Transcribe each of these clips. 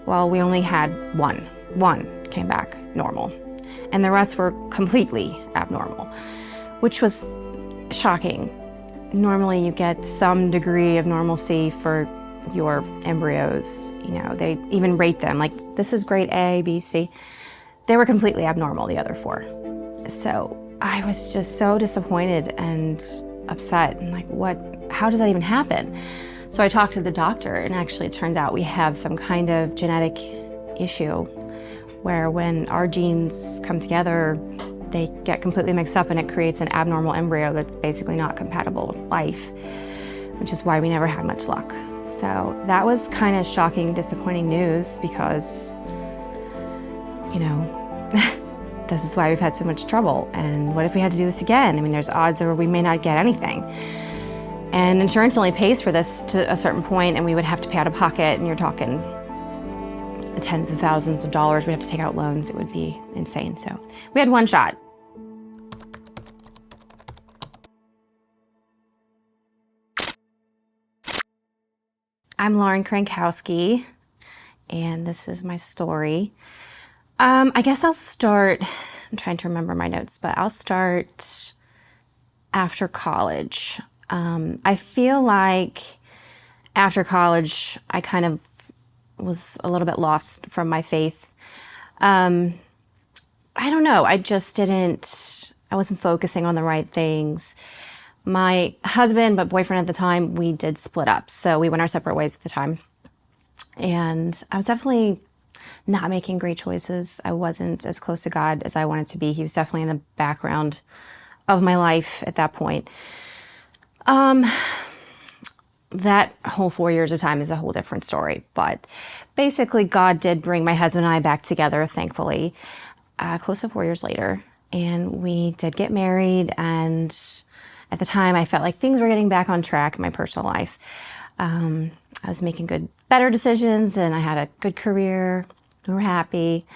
Well, we only had one. One came back normal, and the rest were completely abnormal, which was shocking. Normally you get some degree of normalcy for your embryos. You know, they even rate them, like, this is grade A, B, C. They were completely abnormal, the other 4. So I was just so disappointed and upset, and like, how does that even happen? So I talked to the doctor, and actually it turns out we have some kind of genetic issue where when our genes come together, they get completely mixed up and it creates an abnormal embryo that's basically not compatible with life, which is why we never had much luck. So that was kind of shocking, disappointing news because, you know, this is why we've had so much trouble. And what if we had to do this again? I mean, there's odds where we may not get anything. And insurance only pays for this to a certain point, and we would have to pay out of pocket, and you're talking tens of thousands of dollars. We'd have to take out loans. It would be insane. So we had one shot. I'm Lauren Krankowski, and this is my story. I guess I'll start, I'm trying to remember my notes, but I'll start after college. I feel like after college, I kind of was a little bit lost from my faith. I don't know, I wasn't focusing on the right things. My husband, but boyfriend at the time, we did split up. So we went our separate ways at the time. And I was definitely not making great choices. I wasn't as close to God as I wanted to be. He was definitely in the background of my life at that point. That whole 4 years of time is a whole different story. But basically, God did bring my husband and I back together, thankfully, close to 4 years later. And we did get married. And at the time, I felt like things were getting back on track in my personal life. I was making better decisions, and I had a good career. We were happy.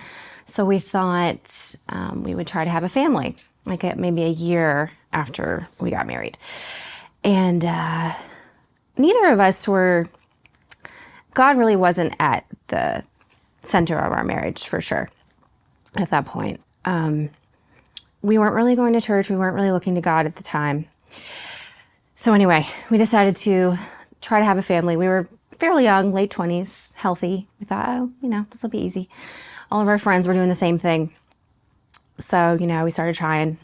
So we thought we would try to have a family, like maybe a year after we got married. And neither of us God really wasn't at the center of our marriage, for sure, at that point. We weren't really going to church. We weren't really looking to God at the time. So anyway, we decided to try to have a family. We were fairly young, late 20s, healthy. We thought, this will be easy. All of our friends were doing the same thing. So, we started trying.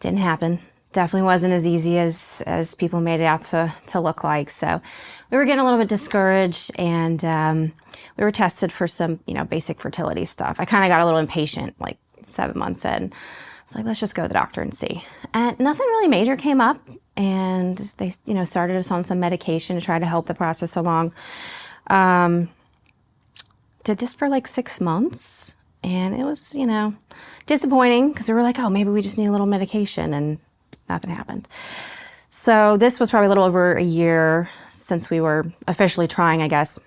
Didn't happen. Definitely wasn't as easy as people made it out to look like. So we were getting a little bit discouraged, and we were tested for some, basic fertility stuff. I kind of got a little impatient, like 7 months in. I was like, let's just go to the doctor and see. And nothing really major came up, and they, started us on some medication to try to help the process along. Did this for like 6 months, and it was, disappointing because we were like, oh, maybe we just need a little medication, and nothing happened. So this was probably a little over a year since we were officially trying, I guess.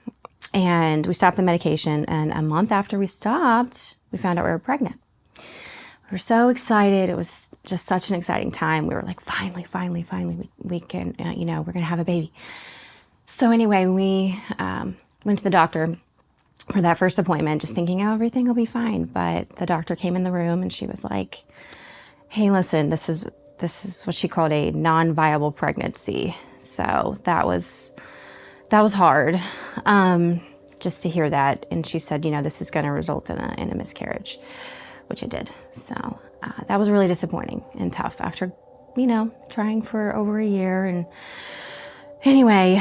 And we stopped the medication, and a month after we stopped, we found out we were pregnant. We were so excited. It was just such an exciting time. We were like, finally, we can, we're going to have a baby. So anyway, we went to the doctor for that first appointment, just thinking, oh, everything will be fine. But the doctor came in the room, and she was like, hey, listen, this is what she called a non-viable pregnancy. So that was hard, just to hear that. And she said, this is going to result in a miscarriage, which it did. So that was really disappointing and tough after, trying for over a year. And anyway,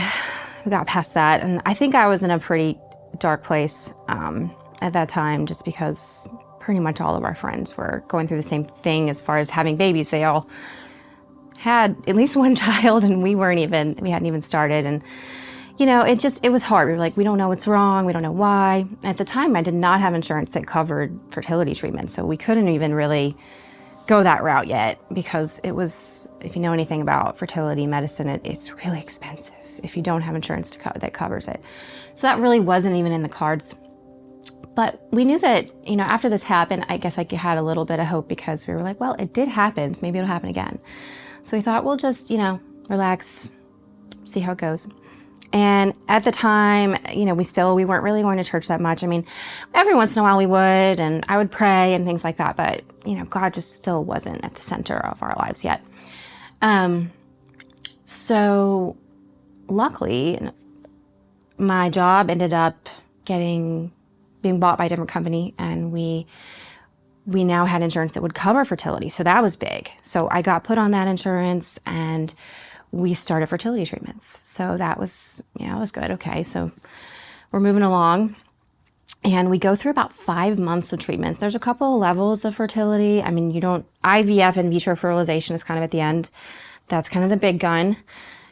we got past that. And I think I was in a pretty dark place at that time, just because pretty much all of our friends were going through the same thing as far as having babies. They all had at least one child, and we hadn't even started. And, it was hard. We were like, we don't know what's wrong. We don't know why. At the time, I did not have insurance that covered fertility treatment. So we couldn't even really go that route yet, because it was, if you know anything about fertility medicine, it's really expensive if you don't have insurance that covers it. So that really wasn't even in the cards. But we knew that, after this happened, I guess I had a little bit of hope, because we were like, well, it did happen, so maybe it'll happen again. So we thought, we'll just, relax, see how it goes. And at the time, we weren't really going to church that much. I mean, every once in a while we would, and I would pray and things like that. But, God just still wasn't at the center of our lives yet. So luckily, my job ended up being bought by a different company, and we now had insurance that would cover fertility. So that was big. So I got put on that insurance, and we started fertility treatments. So that was, it was good. Okay. So we're moving along, and we go through about 5 months of treatments. There's a couple of levels of fertility. I mean, IVF and vitro fertilization is kind of at the end. That's kind of the big gun.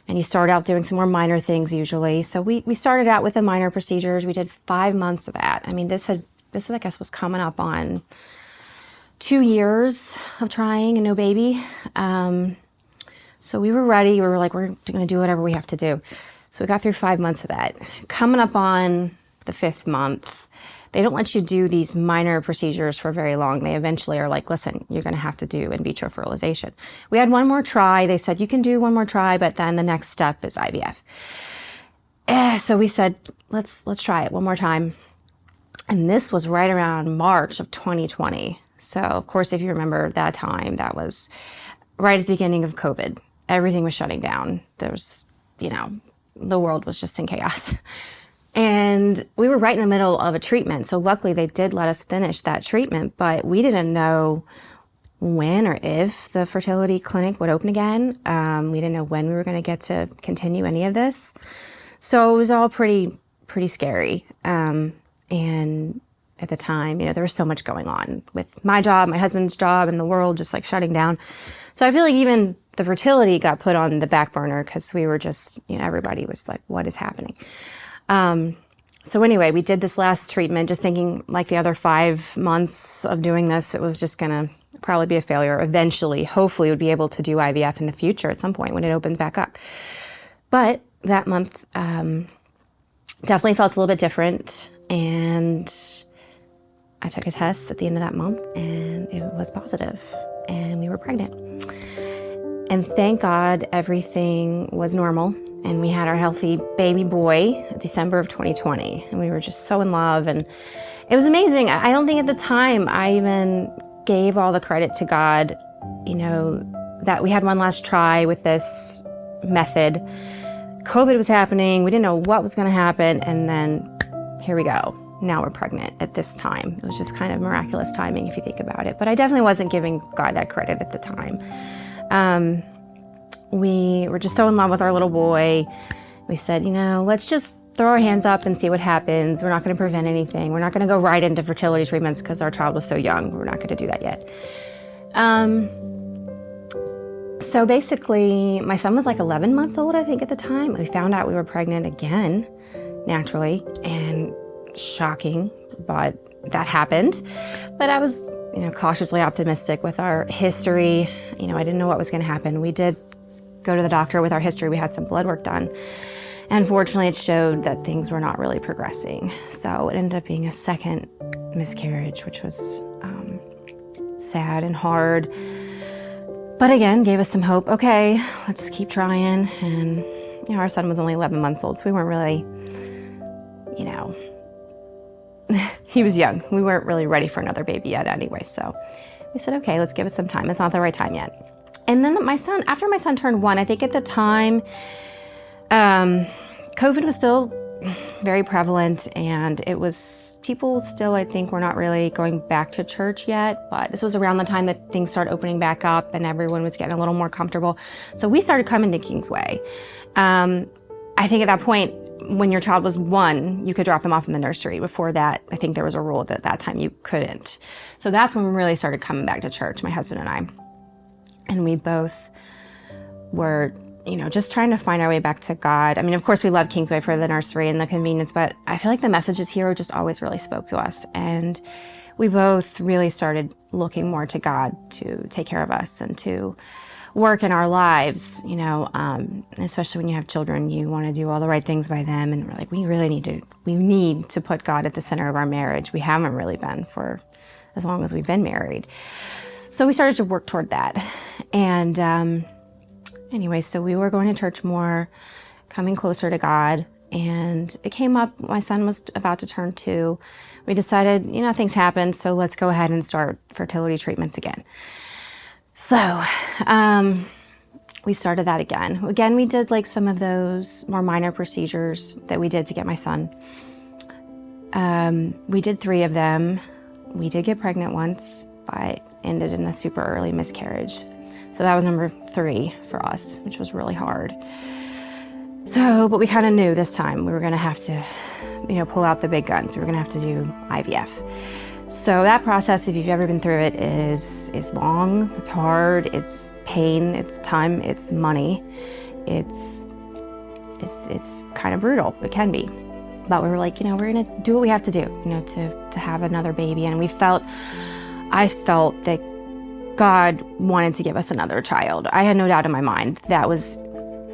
And you start out doing some more minor things usually. So we started out with the minor procedures. We did 5 months of that. I mean, this I guess was coming up on 2 years of trying and no baby. So we were ready. We were like, we're going to do whatever we have to do. So we got through 5 months of that. Coming up on the 5th month, they don't let you do these minor procedures for very long. They eventually are like, listen, you're going to have to do in vitro fertilization. We had one more try. They said, you can do one more try, but then the next step is IVF. So we said, let's try it one more time. And this was right around March of 2020. So of course, if you remember that time, that was right at the beginning of COVID. Everything was shutting down. There was, the world was just in chaos. And we were right in the middle of a treatment. So luckily they did let us finish that treatment, but we didn't know when or if the fertility clinic would open again. We didn't know when we were going to get to continue any of this. So it was all pretty scary. And at the time, there was so much going on with my job, my husband's job, and the world just like shutting down. So I feel like even the fertility got put on the back burner because we were just, everybody was like, what is happening? So anyway, we did this last treatment just thinking like the other 5 months of doing this, it was just going to probably be a failure. Eventually, hopefully we'd be able to do IVF in the future at some point when it opens back up. But that month definitely felt a little bit different. And I took a test at the end of that month, and it was positive, and we were pregnant. And thank God everything was normal, and we had our healthy baby boy December of 2020, and we were just so in love, and it was amazing. I don't think at the time I even gave all the credit to God, that we had one last try with this method. COVID was happening. We didn't know what was going to happen, and then here we go. Now we're pregnant at this time. It was just kind of miraculous timing if you think about it. But I definitely wasn't giving God that credit at the time. We were just so in love with our little boy. We said, let's just throw our hands up and see what happens. We're not going to prevent anything. We're not going to go right into fertility treatments because our child was so young. We're not going to do that yet. So basically, my son was like 11 months old, I think, at the time. We found out we were pregnant again, naturally, and shocking, but that happened. But I was, cautiously optimistic with our history. I didn't know what was going to happen. We did go to the doctor with our history. We had some blood work done. And fortunately, it showed that things were not really progressing. So it ended up being a second miscarriage, which was sad and hard. But again, gave us some hope. Okay, let's keep trying. And, our son was only 11 months old, so we weren't really, he was young. We weren't really ready for another baby yet anyway. So we said, okay, let's give it some time. It's not the right time yet. And then after my son turned 1, I think at the time, COVID was still very prevalent, and people still, I think, were not really going back to church yet, but this was around the time that things started opening back up and everyone was getting a little more comfortable. So we started coming to Kingsway. I think at that point, when your child was 1, you could drop them off in the nursery. Before that, I think there was a rule that at that time you couldn't. So that's when we really started coming back to church, my husband and I. And we both were, just trying to find our way back to God. I mean, of course, we love Kingsway for the nursery and the convenience, but I feel like the messages here just always really spoke to us. And we both really started looking more to God to take care of us and to work in our lives, especially when you have children, you want to do all the right things by them. And we're like, we need to put God at the center of our marriage. We haven't really been for as long as we've been married. So we started to work toward that. And anyway, so we were going to church more, coming closer to God. And it came up, my son was about to turn 2. We decided, things happened, so let's go ahead and start fertility treatments again. So we started that again. Again, we did like some of those more minor procedures that we did to get my son. We did 3 of them. We did get pregnant once, but ended in a super early miscarriage. So that was number 3 for us, which was really hard. So, but we kind of knew this time we were going to have to, pull out the big guns. We were going to have to do IVF. So that process, if you've ever been through it, is long, it's hard, it's pain, it's time, it's money. It's kind of brutal. It can be. But we were like, we're going to do what we have to do, to have another baby. And I felt that God wanted to give us another child. I had no doubt in my mind that was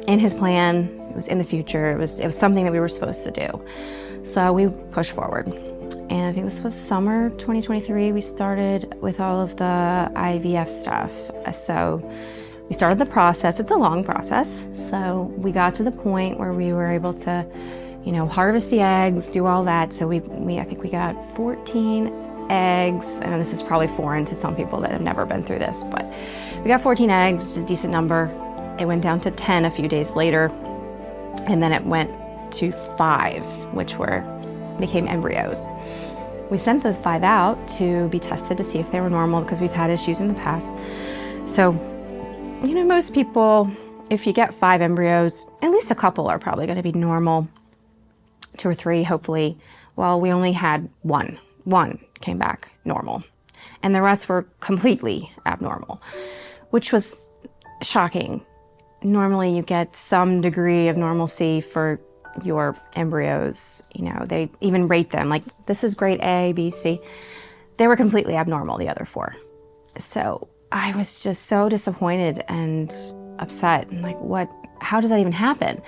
in his plan. It was in the future. It was something that we were supposed to do. So we pushed forward. And I think this was summer 2023. We started with all of the IVF stuff. So we started the process. It's a long process. So we got to the point where we were able to, harvest the eggs, do all that. So I think we got 14 eggs. I know this is probably foreign to some people that have never been through this, but we got 14 eggs, which is a decent number. It went down to 10 a few days later, and then it went to 5, which became embryos. We sent those 5 out to be tested to see if they were normal, because we've had issues in the past. So, most people, if you get 5 embryos, at least a couple are probably going to be normal, 2 or 3, hopefully. Well, we only had 1. 1 came back normal, and the rest were completely abnormal, which was shocking. Normally you get some degree of normalcy for your embryos. They even rate them like, this is grade A, B, C. They were completely abnormal, the other 4. So I was just so disappointed and upset. And like, how does that even happen?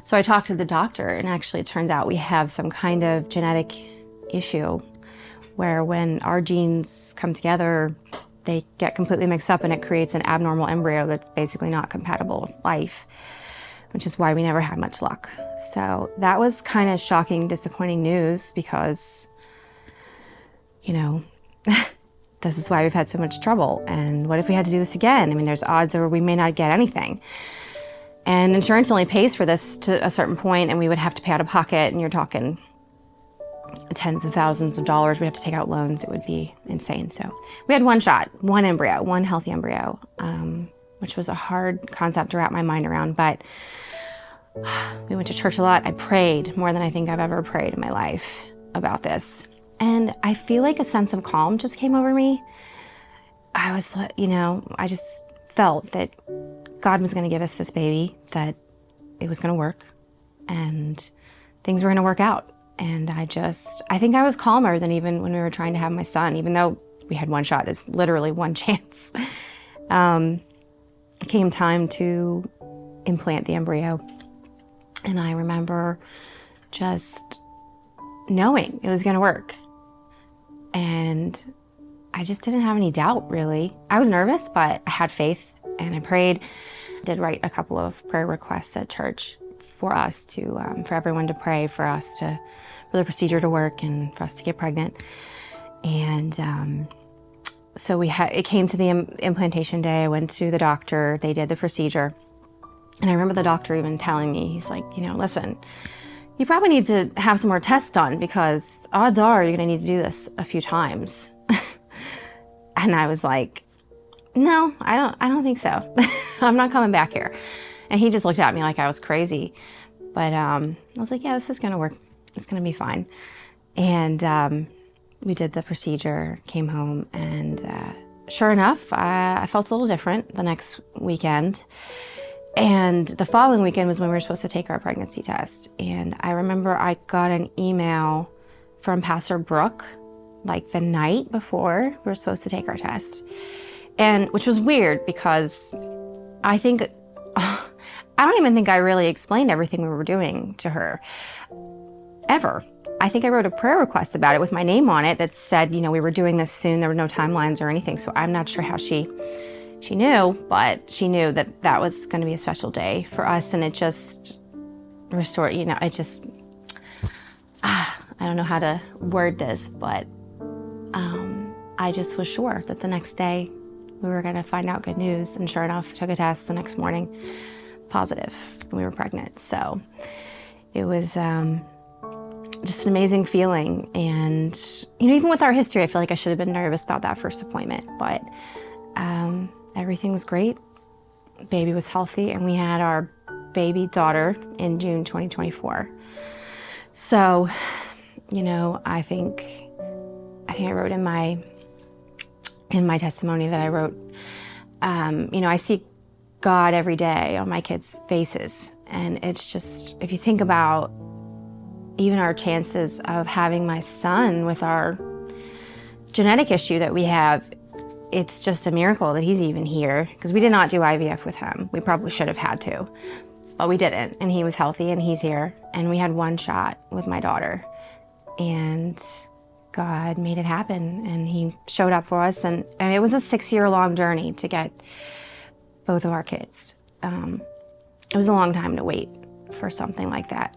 So I talked to the doctor, and actually it turns out we have some kind of genetic issue where when our genes come together, they get completely mixed up and it creates an abnormal embryo that's basically not compatible with life, which is why we never had much luck. So that was kind of shocking, disappointing news, because, this is why we've had so much trouble. And what if we had to do this again? I mean, there's odds where we may not get anything. And insurance only pays for this to a certain point, and we would have to pay out of pocket, and you're talking tens of thousands of dollars. We'd have to take out loans. It would be insane. So we had 1 shot, 1 embryo, 1 healthy embryo, which was a hard concept to wrap my mind around. But we went to church a lot. I prayed more than I think I've ever prayed in my life about this. And I feel like a sense of calm just came over me. I was, I just felt that God was going to give us this baby, that it was going to work, and things were going to work out. And I think I was calmer than even when we were trying to have my son, even though we had 1 shot. There's literally 1 chance. It came time to implant the embryo. And I remember just knowing it was going to work. And I just didn't have any doubt, really. I was nervous, but I had faith, and I prayed. I did write a couple of prayer requests at church for us to, for everyone to pray for the procedure to work and for us to get pregnant. And so it came to the implantation day. I went to the doctor. They did the procedure. And I remember the doctor even telling me, he's like, listen, you probably need to have some more tests done, because odds are you're going to need to do this a few times. And I was like, no, I don't think so. I'm not coming back here. And he just looked at me like I was crazy. But I was like, yeah, this is going to work. It's going to be fine. And we did the procedure, came home, and sure enough, I felt a little different the next weekend. And the following weekend was when we were supposed to take our pregnancy test. And I remember I got an email from Pastor Brooke, like the night before we were supposed to take our test. And which was weird, because I don't even think I really explained everything we were doing to her, ever. I think I wrote a prayer request about it with my name on it that said, we were doing this soon. There were no timelines or anything. So I'm not sure how she knew, but she knew that that was going to be a special day for us. And it just restored, I just, I don't know how to word this, but I just was sure that the next day we were going to find out good news. And sure enough, took a test the next morning, positive, we were pregnant. So it was just an amazing feeling. And, even with our history, I feel like I should have been nervous about that first appointment, but everything was great. Baby was healthy, and we had our baby daughter in June 2024. So, I think I wrote in my testimony that I wrote, I see God every day on my kids' faces. And it's just, if you think about even our chances of having my son with our genetic issue that we have, it's just a miracle that he's even here, because we did not do IVF with him. We probably should have had to, but we didn't. And he was healthy and he's here. And we had one shot with my daughter, and God made it happen, and he showed up for us. And it was a 6-year-long journey to get both of our kids. It was a long time to wait for something like that,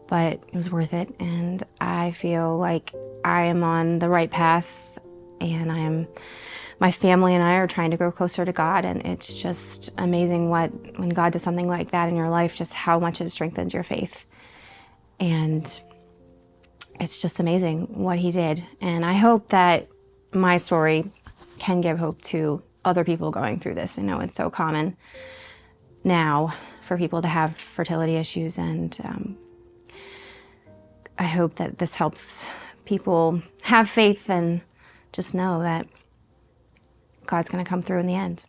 but it was worth it. And I feel like I am on the right path, and my family and I are trying to grow closer to God. And it's just amazing when God does something like that in your life, just how much it strengthens your faith. And it's just amazing what he did. And I hope that my story can give hope to other people going through this. I know it's so common now for people to have fertility issues, and I hope that this helps people have faith and just know that God's going to come through in the end.